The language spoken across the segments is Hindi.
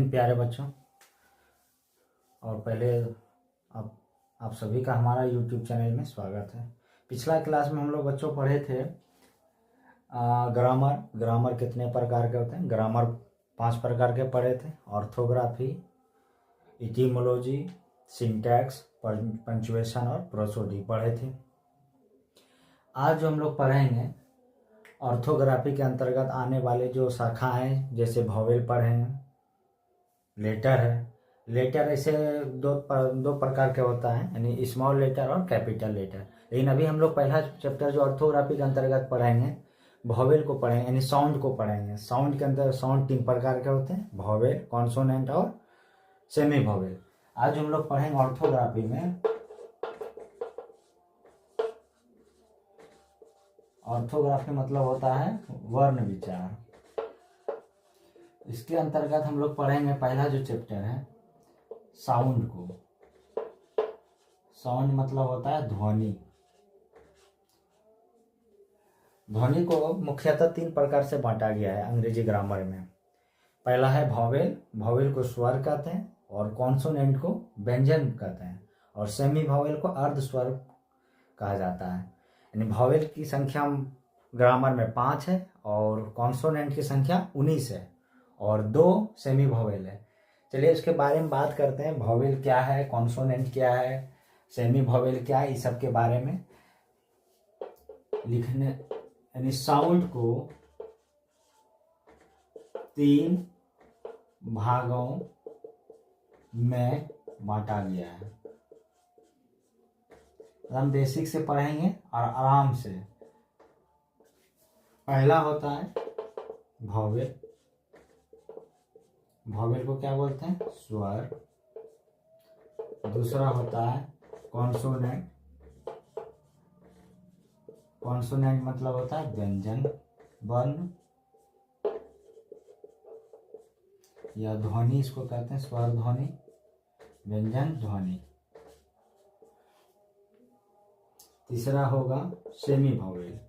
दिन प्यारे बच्चों। और पहले आप सभी का हमारा YouTube चैनल में स्वागत है। पिछला क्लास में हम लोग बच्चों पढ़े थे ग्रामर कितने प्रकार के होते हैं। ग्रामर 5 प्रकार के पढ़े थे। ऑर्थोग्राफी, इटिमोलॉजी, सिंटैक्स, पंक्चुएशन और प्रोसोडी पढ़े थे। आज जो हम लोग पढ़ेंगे ऑर्थोग्राफी के अंतर्गत आने वाले जो शाखाएं, जैसे वॉवेल पढ़े हैं, लेटर है। लेटर ऐसे दो प्रकार के होता है, यानी स्मॉल लेटर और कैपिटल लेटर। लेकिन अभी हम लोग पहला चैप्टर जो ऑर्थोग्राफी के अंतर्गत पढ़ेंगे वॉवेल को पढ़ेंगे, यानी साउंड को पढ़ेंगे। साउंड के अंदर साउंड 3 प्रकार के होते हैं, वॉवेल, कॉन्सोनेंट और सेमी वॉवेल। आज हम लोग पढ़ेंगे ऑर्थोग्राफी में। ऑर्थोग्राफी मतलब होता है वर्ण विचार। इसके अंतर्गत हम लोग पढ़ेंगे पहला जो चैप्टर है साउंड को। साउंड मतलब होता है ध्वनि। ध्वनि को मुख्यतः 3 प्रकार से बांटा गया है अंग्रेजी ग्रामर में। पहला है वॉवेल। वॉवेल को स्वर कहते हैं और कॉन्सोनेंट को व्यंजन कहते हैं, और सेमी वॉवेल को अर्ध स्वर कहा जाता है। यानी वॉवेल की संख्या ग्रामर में 5 है और कॉन्सोनेंट की संख्या 19 है और 2 सेमी वॉवेल है। चलिए इसके बारे में बात करते हैं। वॉवेल क्या है, कॉन्सोनेंट क्या है, सेमी वॉवेल क्या है, इस सब के बारे में लिखने। यानी साउंड को 3 भागों में बांटा गया है। हम बेसिक से पढ़ेंगे और आराम से। पहला होता है वॉवेल। वॉवेल को क्या बोलते हैं, स्वर। दूसरा होता है कॉन्सोनेंट। कॉन्सोनेंट मतलब होता है व्यंजन, वर्ण या ध्वनि, इसको कहते हैं स्वर ध्वनि, व्यंजन ध्वनि। तीसरा होगा सेमी वॉवेल।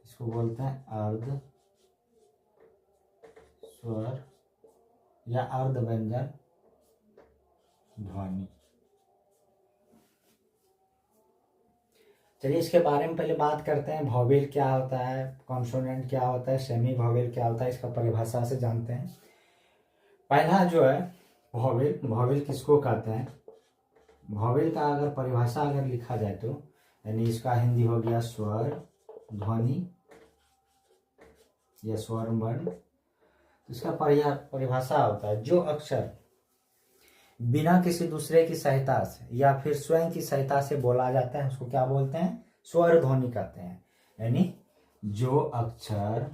इसको बोलते हैं अर्ध स्वर या अर्ध व्यंजन ध्वनि। चलिए इसके बारे में पहले बात करते हैं। वॉवेल क्या होता है, कॉन्सोनेंट क्या होता है, सेमी वॉवेल क्या होता है, इसका परिभाषा से जानते हैं। पहला जो है वॉवेल। वॉवेल किसको कहते हैं? वॉवेल का अगर परिभाषा अगर लिखा जाए तो यानी इसका हिंदी हो गया स्वर, ध्वनि या स्वर वर्ण। तो इसका परिभाषा होता है जो अक्षर बिना किसी दूसरे की सहायता से या फिर स्वयं की सहायता से बोला जाता है उसको क्या बोलते हैं, स्वर ध्वनि कहते हैं। यानी जो अक्षर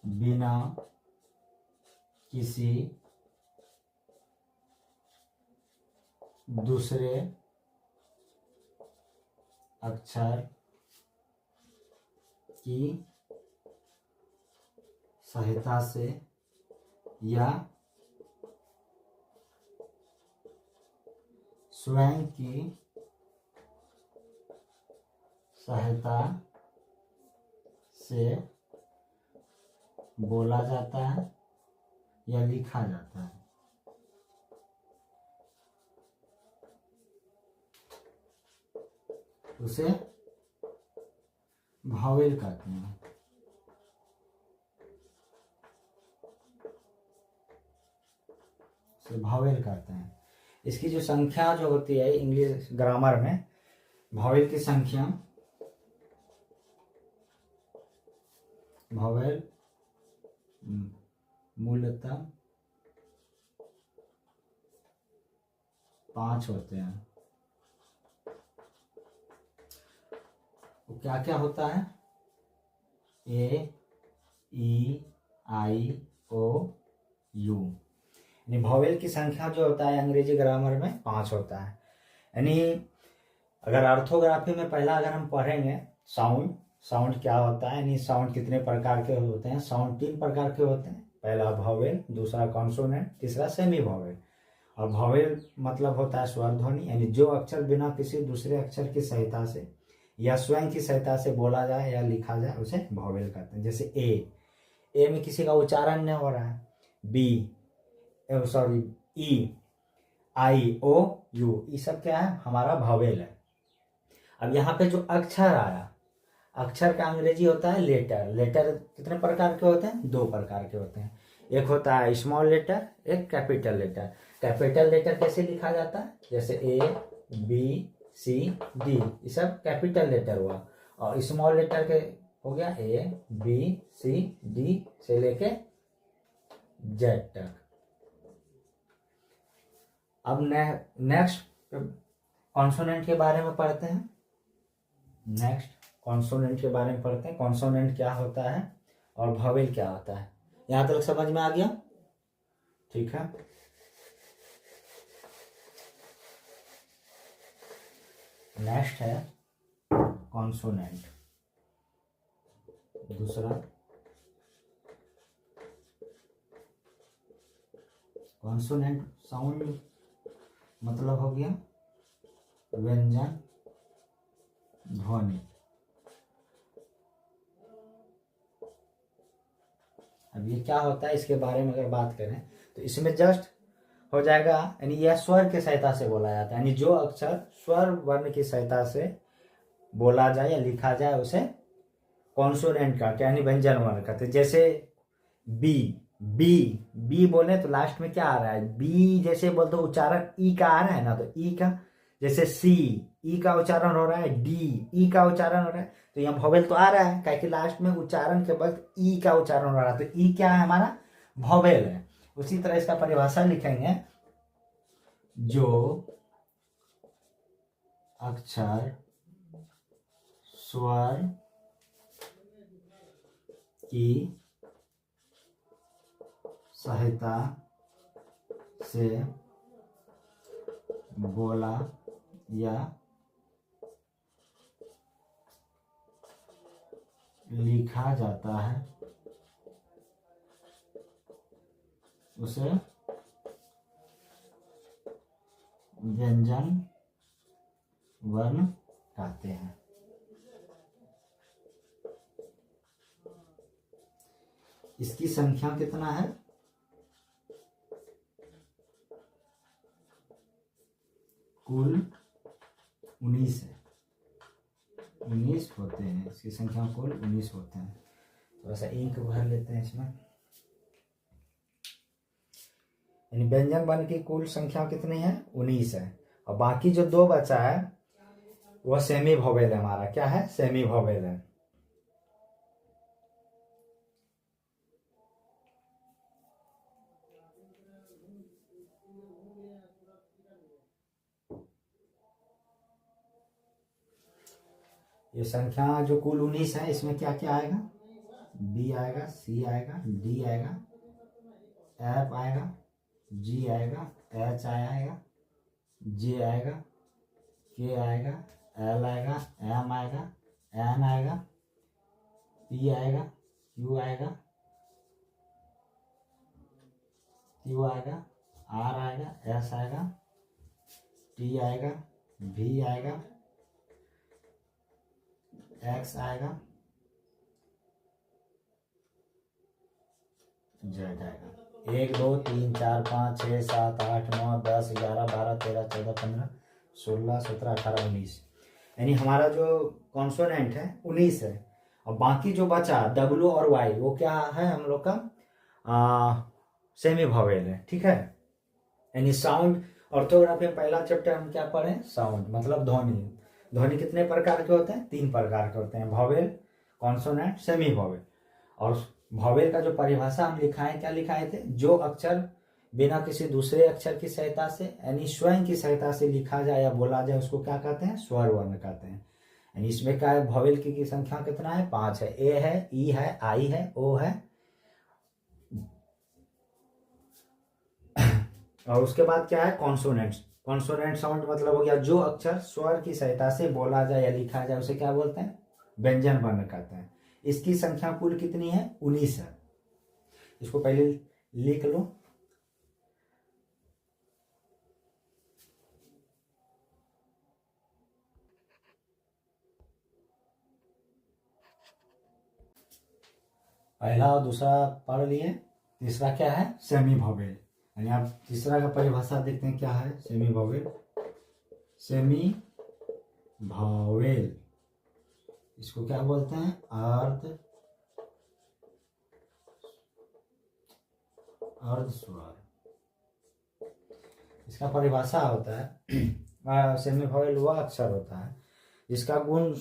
बिना किसी दूसरे अक्षर की सहायता से या स्वयं की सहायता से बोला जाता है या लिखा जाता है, उसे वॉवेल कहते हैं। वॉवेल कहते हैं। इसकी जो संख्या जो होती है इंग्लिश ग्रामर में, वॉवेल की संख्या, वॉवेल मूलतः 5 होते हैं। तो क्या क्या होता है, ए, ई, आई, ओ, यू। यानी वॉवेल की संख्या जो होता है अंग्रेजी ग्रामर में 5 होता है। यानी अगर ऑर्थोग्राफी में पहला अगर हम पढ़ेंगे साउंड, साउंड क्या होता है, यानी साउंड कितने प्रकार के होते हैं। साउंड 3 प्रकार के होते हैं। पहला वॉवेल, दूसरा कॉन्सोनेंट, तीसरा सेमी वॉवेल। और वॉवेल मतलब होता है स्वर ध्वनि, यानी जो अक्षर बिना किसी दूसरे अक्षर की सहायता से या स्वयं की सहायता से बोला जाए या लिखा जाए उसे वॉवेल कहते हैं। जैसे ए में किसी का उच्चारण नहीं हो रहा है, B sorry E, I, O, U, ये सब क्या है, हमारा वॉवेल है। अब यहाँ पे जो अक्षर आया, अक्षर का अंग्रेजी होता है लेटर। लेटर कितने प्रकार के होते हैं, 2 प्रकार के होते हैं। एक होता है स्मॉल लेटर, एक कैपिटल लेटर। कैपिटल लेटर कैसे लिखा जाता है, जैसे ए, बी, सी, डी, ये सब कैपिटल लेटर हुआ। और स्मॉल लेटर के हो गया ए, बी, सी, डी से लेके जेड तक। अब नेक्स्ट कॉन्सोनेंट के बारे में पढ़ते हैं। नेक्स्ट कॉन्सोनेंट के बारे में पढ़ते हैं। कॉन्सोनेंट क्या होता है और वॉवेल क्या होता है। यहां तक समझ में आ गया, ठीक है। नेक्स्ट है कॉन्सोनेंट। दूसरा कॉन्सोनेंट साउंड मतलब हो गया व्यंजन ध्वनि। अब ये क्या होता है, इसके बारे में अगर बात करें तो इसमें जस्ट हो जाएगा, यानी यह स्वर की सहायता से बोला जाता है। यानी जो अक्षर स्वर वर्ण की सहायता से बोला जाए या लिखा जाए उसे कॉन्सोनेंट का यानी व्यंजन वर्ण कहते हैं। जैसे बी, बी बोले तो लास्ट में क्या आ रहा है, बी जैसे बोलते हो उच्चारण ई का आ रहा है ना, तो ई का। जैसे सी, ई का उच्चारण हो रहा है, डी, ई का उच्चारण हो रहा है, तो यहाँ वॉवेल तो आ रहा है, क्योंकि लास्ट में उच्चारण के वक्त ई का उच्चारण हो रहा है, तो ई क्या है, हमारा वॉवेल है। उसी तरह इसका परिभाषा लिखेंगे, जो अक्षर स्वर की सहायता से बोला या लिखा जाता है उसे व्यंजन वर्ण कहते हैं। इसकी संख्या कितना है, कुल 19 है। 19 होते हैं, इसकी संख्या कुल 19 होते हैं। थोड़ा सा इंक भर लेते हैं इसमें। यानी व्यंजन वर्ण की कुल संख्या कितनी है, 19 है। और बाकी जो 2 बचा है वह सेमी वॉवेल है। हमारा क्या है, सेमी वॉवेल है। ये संख्या जो कुल 19 है, इसमें क्या क्या आएगा, बी आएगा, सी आएगा, डी आएगा, एफ आएगा, जी आएगा, एच आएगा, जे आएगा, के आएगा, एल आएगा, एम आएगा, एन आएगा, पी आएगा, क्यू आएगा, क्यू आएगा, आर आएगा, एस आएगा, टी आएगा, भी आएगा, एक्स आएगा, जेड आएगा। 1 2 3 4 5 6 7 8 9 10 11 12 13 14 15 16 17 18 19। यानी हमारा जो कॉन्सोनेंट है 19 है। और बाकी जो बचा डब्ल्यू और वाई वो क्या है, हम लोग का सेमी वॉवेल है, ठीक है। यानी साउंड ऑर्थोग्राफी में पहला चैप्टर हम क्या पढ़े, साउंड मतलब ध्वनि। ध्वनि कितने प्रकार के होते हैं, 3 प्रकार के होते हैं, वॉवेल, कॉन्सोनेंट, सेमी वॉवेल। और वॉवेल का जो परिभाषा हम लिखाए, क्या लिखाए थे, जो अक्षर बिना किसी दूसरे अक्षर की सहायता से यानी स्वयं की सहायता से लिखा जाए या बोला जाए उसको क्या कहते हैं, स्वर वर्ण कहते हैं। यानी इसमें क्या है, वॉवेल की संख्या कितना है, 5 है। ए है, ई है, आई है, ओ है, और उसके बाद क्या है, कॉन्सोनेंट्स। कॉन्सोनेंट साउंड मतलब हो गया जो अक्षर स्वर की सहायता से बोला जाए या लिखा जाए उसे क्या बोलते हैं, व्यंजन वर्ण कहते हैं। इसकी संख्या कुल कितनी है, 19 है। इसको पहले लिख लो। पहला और दूसरा पढ़ लिए, तीसरा क्या है, सेमी वोवेल। यानी आप तीसरा का परिभाषा देखते हैं क्या है, सेमी वोवेल। सेमी वोवेल इसको क्या बोलते हैं, अर्ध स्वर। इसका परिभाषा होता है सेमी वोवेल वह अक्षर होता है जिसका गुण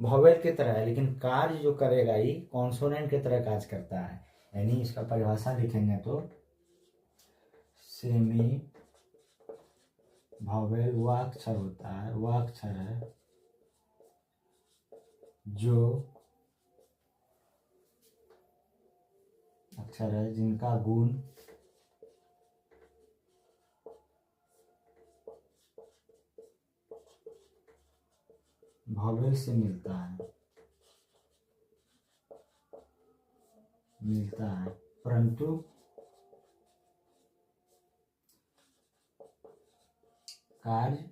वोवेल की तरह है लेकिन कार्य जो करेगा ही कॉन्सोनेंट की तरह कार्य करता है। यानी इसका परिभाषा लिखेंगे तो सेमी वोवेल वह अक्षर होता है, वह अक्षर है जो जिनका गुण वोवेल से मिलता है परंतु कार्य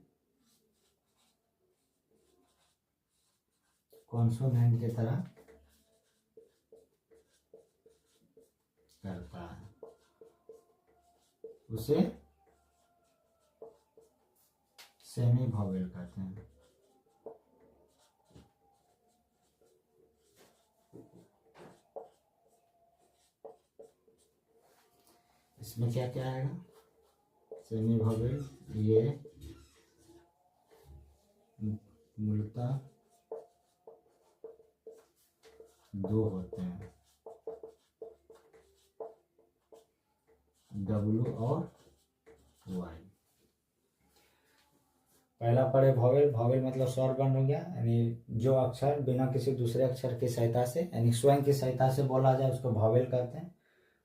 कॉन्सोनेंट की तरह करता है, उसे सेमी वोवेल कहते हैं। इसमें क्या क्या आएगा, सेमी वोवेल ये मूलतः दो होते हैं, W और Y। पहला पढ़े वोवेल। वोवेल मतलब स्वर वर्ण हो गया, यानी जो अक्षर बिना किसी दूसरे अक्षर की सहायता से यानी स्वयं की सहायता से बोला जाए उसको वोवेल कहते हैं।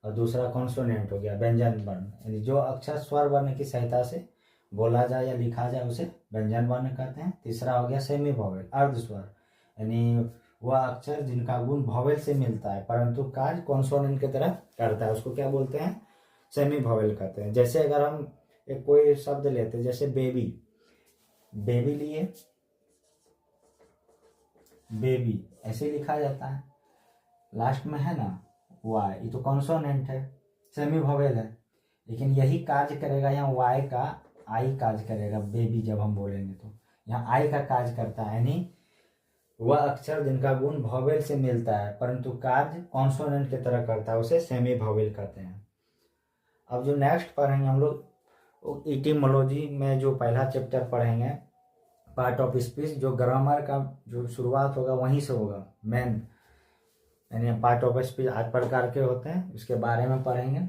और दूसरा कॉन्सोनेंट हो गया, व्यंजन वर्ण, यानी जो अक्षर स्वर वर्ण की सहायता से बोला जाए या लिखा जाए उसे व्यंजन वर्ण कहते हैं। तीसरा हो गया सेमी वोवेल, अर्ध स्वर, यानी वह अक्षर जिनका गुण वोवेल से मिलता है परंतु कार्य कॉन्सोनेंट की तरह करता है, उसको क्या बोलते हैं, सेमी वोवेल कहते हैं। जैसे अगर हम एक कोई शब्द लेते हैं, जैसे बेबी, बेबी लिए बेबी ऐसे लिखा जाता है, लास्ट में है ना वाई, ये तो कॉन्सोनेंट है, सेमी वोवेल है, लेकिन यही कार्य करेगा यहाँ वाई का आई कार्य करेगा। बेबी जब हम बोलेंगे तो यहाँ आई का कार्य करता है, यानी वह अक्षर जिनका गुण वोवेल से मिलता है परंतु कार्य कॉन्सोनेंट की तरह करता है, उसे सेमी वोवेल कहते हैं। अब जो नेक्स्ट पढ़ेंगे हम लोग इटिमोलॉजी में, जो पहला चैप्टर पढ़ेंगे पार्ट ऑफ स्पीच, जो ग्रामर का जो शुरुआत होगा वहीं से होगा मेन, यानी पार्ट ऑफ स्पीच 8 प्रकार के होते हैं, उसके बारे में पढ़ेंगे।